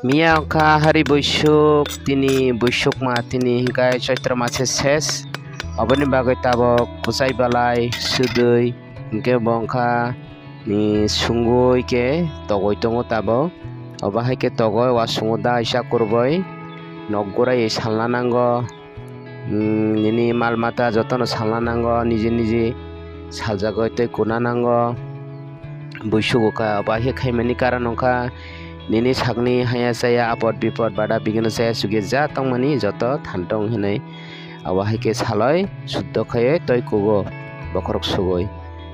Mia ka hari busyuk tini busyuk ma tini hingkai chaitra mache ses aboni bagai tabok kusai balai sudui hingke bongka ni sungui ke togoi tongo tabo oba haike togoi wasungo da isa kurboi nokgorai salna nango nini mal mata jotono salna nango niji niji saljagoi tei kuna nango busyuk ka oba he khaimani karon ongka nini sakni haya saya apot bipot bada bigino saya suge ja tongmani joto thantong hinai awa haike saloi suddo khaye toi kugo bokorok sugoi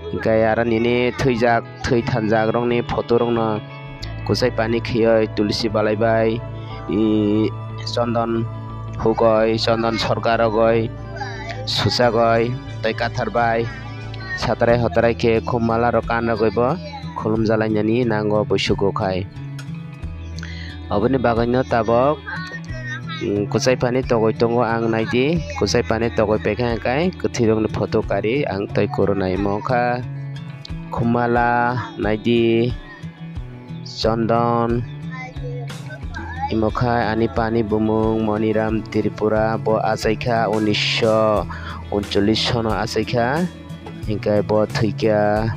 hingkai ara nini thuijak thui thanjak rokni photo rokno kusai pani khiyoi tulsi balai bai chondon hugoi chondon sorga rogoi susagoi tei kathar bai satarai hotarai ke khumala rok kan rogoi bo khulumjalainani nango busyuk khai aboni bagano tabok kusai pani togoi tongo ang naidi kusai pani togoi pekha kai kuthirok ni photo kari ang toi koro nai mokha khumala naidi chondon imokha ani pani bumung moniram tripura bo achaikha 1939 sono achaikha hingkai bo thuikya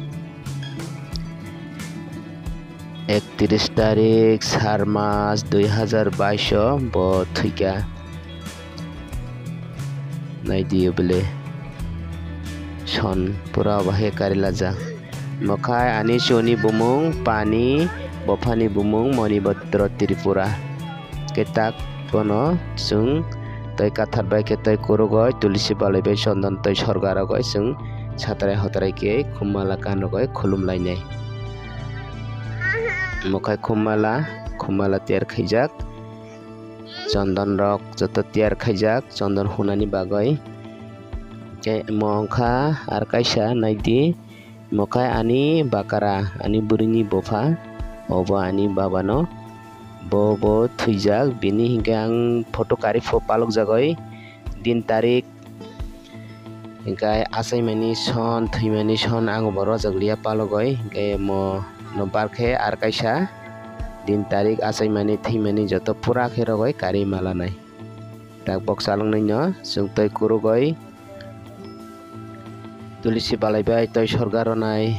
31 tarik 4 mas 2022 bo thuikya naidi bele son pura bahe karilajak mokhai ani choni bumung pani bofani bumung monibotro tripura ketak bono chung tei kathar bai ke tei kurugoi tulsi balai bai chondon tei sorgar goi chung satarai hotarai ke khumala kan rogoi khulum lainai mokhai khumala tiar khaijak chondon rok joto tiar khaijak chondon hunani bagoi ke mongkha ar kaisa naidi mokhai ani bakara ani burini bofa obo ani babano bo thuijak bini hingke ang photo kari palok jagoi din tarik hingkai achaimani son thuimani son ang bo rojak liya palogoi hingke mo no barkhe ar kaisa din tarik achaimani thuimani joto pura khe rogoi kari malanai tak bok salongnai no chung toi kurugoi tulsi balai bai toi sorgar ronai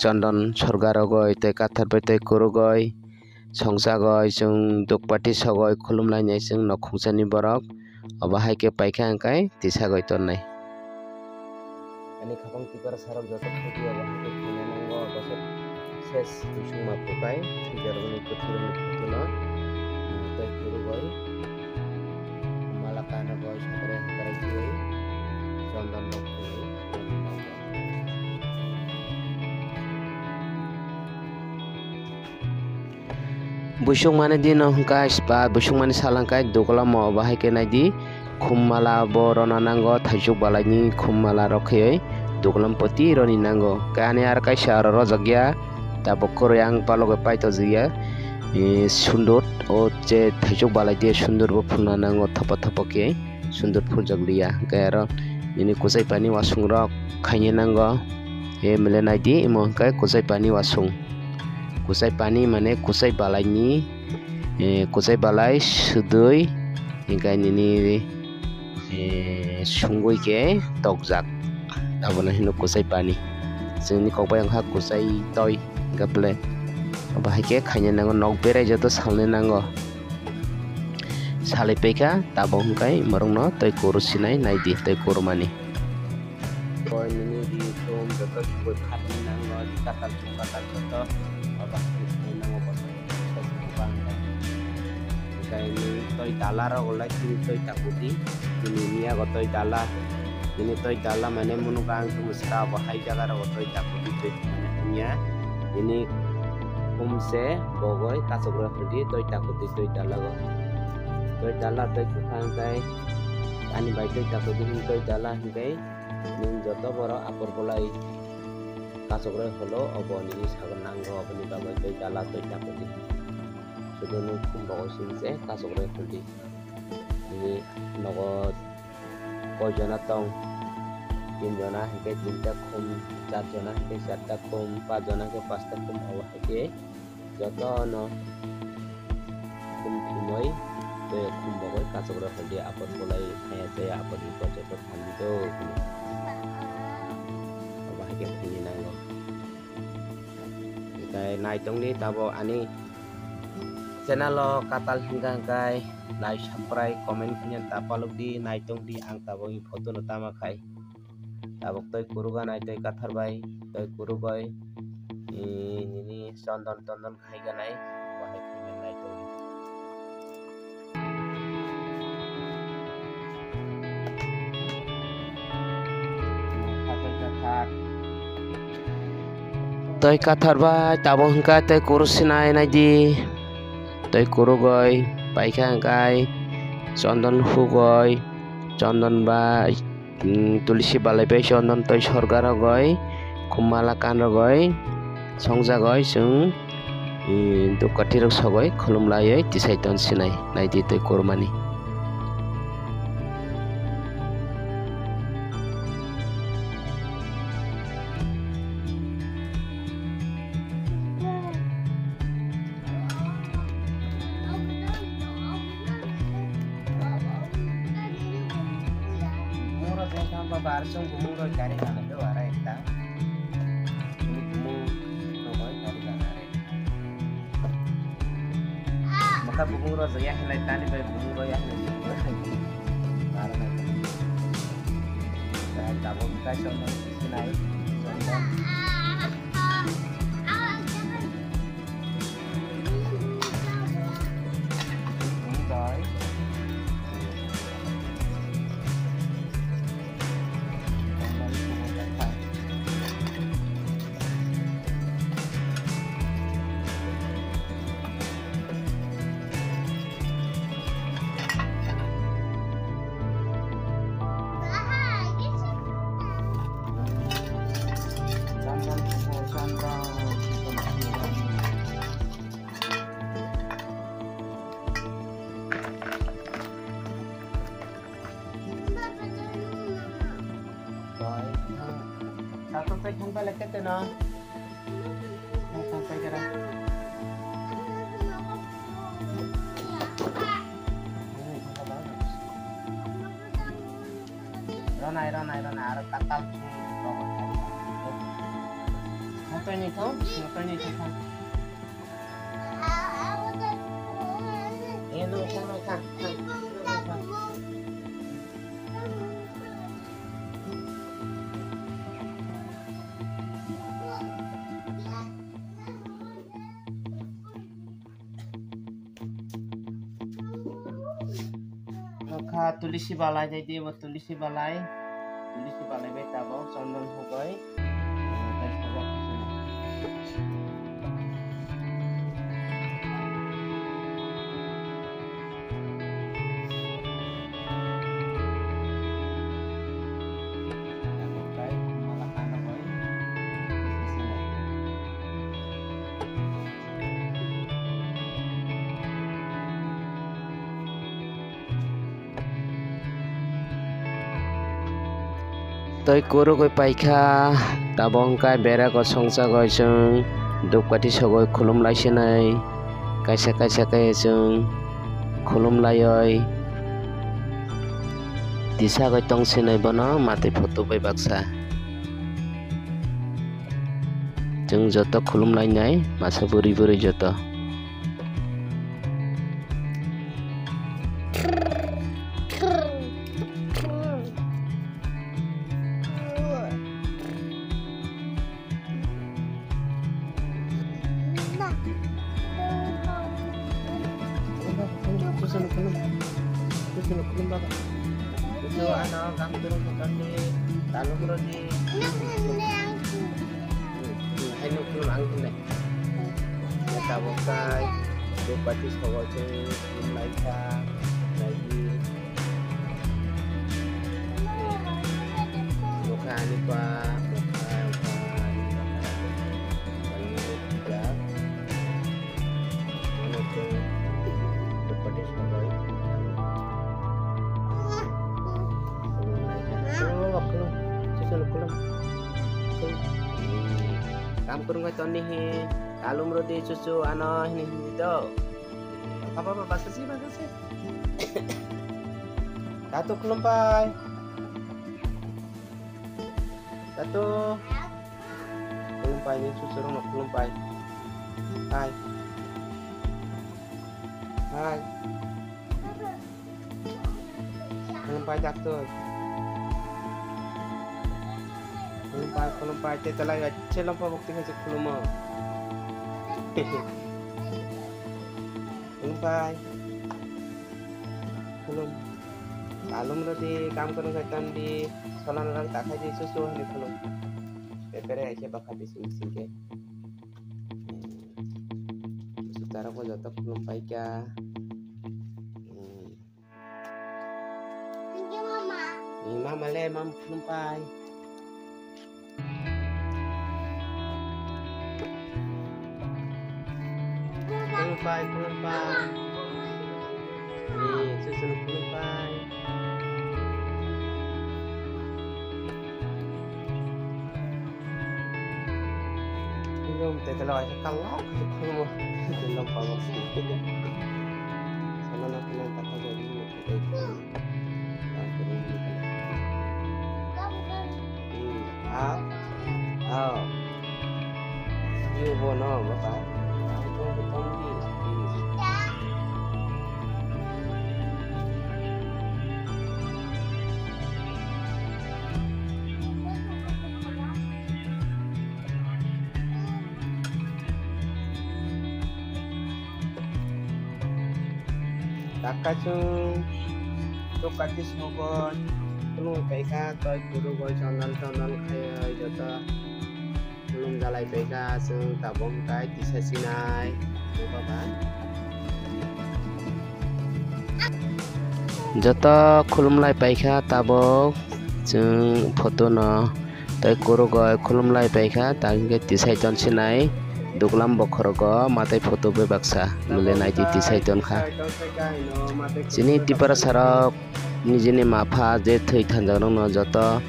chondon sorgar rogoi tei kathar bai tei kurugoi songsagoi chung dukpati sogoi khulumlainai chung nok khungchani borok obo haike paikha hingkai tisagoi tonnai ani khapang tipar sarok joto khudi obo haike khaina nango bosok ses kusuma pukai thijarogni kuthuroni photono tei kurugoi malakan rogoi satarai hatarai kioi chondon rok khului busuk mane dino hingkai spa busuk mane salangkai doglamo obo haike naidi khumala bo rona nango thaisuk balai ni khumala rok khiyoi doglam poti roni nango kani ar kaisa rojakya tabok koryang palogo paito jiya sundur o je thaisuk balai dia sundur bo phulna nango thopa thopa ke sundur phuljak liya gairo ini kusai pani wasung rok khaine nango e mele naidi imo hingkai kusai pani wasung kusai pani mane kusai balai ni kusai balai sudui hingkai nini sungui ke tokjak abono hino kusai pani joni kokbai angkha kusai toi gaple obo haike khaina nango nok berai joto salne nango salai pekha tabo hingkai morongno toi kuru sinai naidi toi kurumani koi nini di tom joto koi khatni nango katal joto obo haike nango bosai bang hingkai ni toi dala rok olai toi takuti ini niya ko toi dala ini toi dala mane munukang tumusra bo hai jaga ro toi takuti toi niya ini kumse bogoi kasogro khudi toi takuti toi dala go toi dala toi khangkai ani bai toi takuti toi dala hingkai ning joto boro apor bolai kasogro holo obo ni sagon nango obo ni bagai toi dala toi takuti sudonu kumbogo sinse kasogro khudi ini nogo kojona tong 3 jona hingke 3ta khum 4 jona hingke 4ta khum 5 jona ke 5ta khum obo haike joto no kacok dia apa mulai kayak saya apa di pojok itu apa hakim ini nanggo kai nai tong ni tabo ani channel lo katal hingga kai like subscribe comment punya tapaluk di nai tong di ang tabo i photo no tama kai tabok toy kuruga nai toy kathar bai toy kurugoi ini sondon khai ga nai wahai kimen nai tong toy kathar bai tabo hingga toy kurusinai nai di toy kurugoi paikha hingkai chondon hugoi chondon bai tulsi balai bai chondon toy sorgar goi kumala kan goi songjak goi chung dukati rok sogoi khulumlai tisai ton sinai nai di toy kurmani barsung bumung roi kari kana do ara ekta bumung roi kari kana are maka bumung roi ya helai tani bai bumung roi ya helai ara na ta tabo ka chono sinai chono roi satu tek hangka leket na hangka kira ronai ara katal hangka ni kau ini kono kan tulisi balai jadi tulisi balai beta bau sondon hugoi toy kuru goi paikha tabong kai bera ko songsa goi chung dukpati sogoi khulum laisinai kaisa kai chung khulum laioi disa goi tongsinai bono mate photo bai baksa chung joto khulum lainai masa buri joto Kulum baba itu ano kang turun bukan di talung bro di ano kulum angin deh kita bukai bupati Sogoce mulai lagi bukan ini pak kam kurung ka toni he kalum roti susu ano ini do apa bahasa sih Datuk kelumpai. Datuk. Kelumpai ini susu nak kelumpai. Hai. Hai. Kelumpai jatuh. Kelumpai kita lagi aja lompat bukti kasih kelumpa. Kelumpai. Kelum. Alum roti काम करने का time di solan orang tak kaji susu ni kelum. Pepere aja bakal bising-bising ke. Saudara ko jatuh kelumpai ka. Thank you, Mama. Ni mama le mam kelumpai. Kelumpai. Ni susu kelumpai. Belum terlalu kalau ketemu belum panas. Sana nak nak jadi kita itu. You bono bapa. Aku betul di. Takacung tukatis mukon belum peka toy guru boy channel kaya jota belum galai peka sung tabong kai tisa sinai bapak jota khulum lai paikha tabok jung photo no toy guru goy khulum lai paikha tangge tisai ton sinai Duklam bokhorogo matai photo be baksa nule naiti tisai ton kha sini tipara sarok nijini mafa je thoi thanjagrong no joto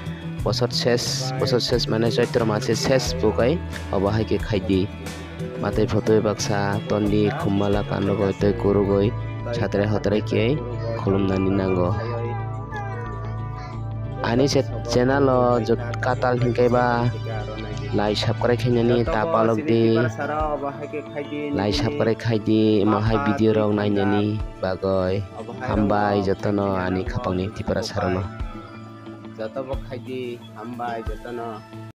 bosor ses mane chaitra mase ses bukai obahai ke khaidi matai photo be baksa tondi khumala kanlogo toi kurugoi chatre hotre ke khulumnani nango ani channel o jot katal hingkai ba lai subscribe khainani ta palok di lai subscribe khaidi mahai video rok nainani bagoi hambai jotono ani khapangni tipara sarono joto bo khaidi hambai jotono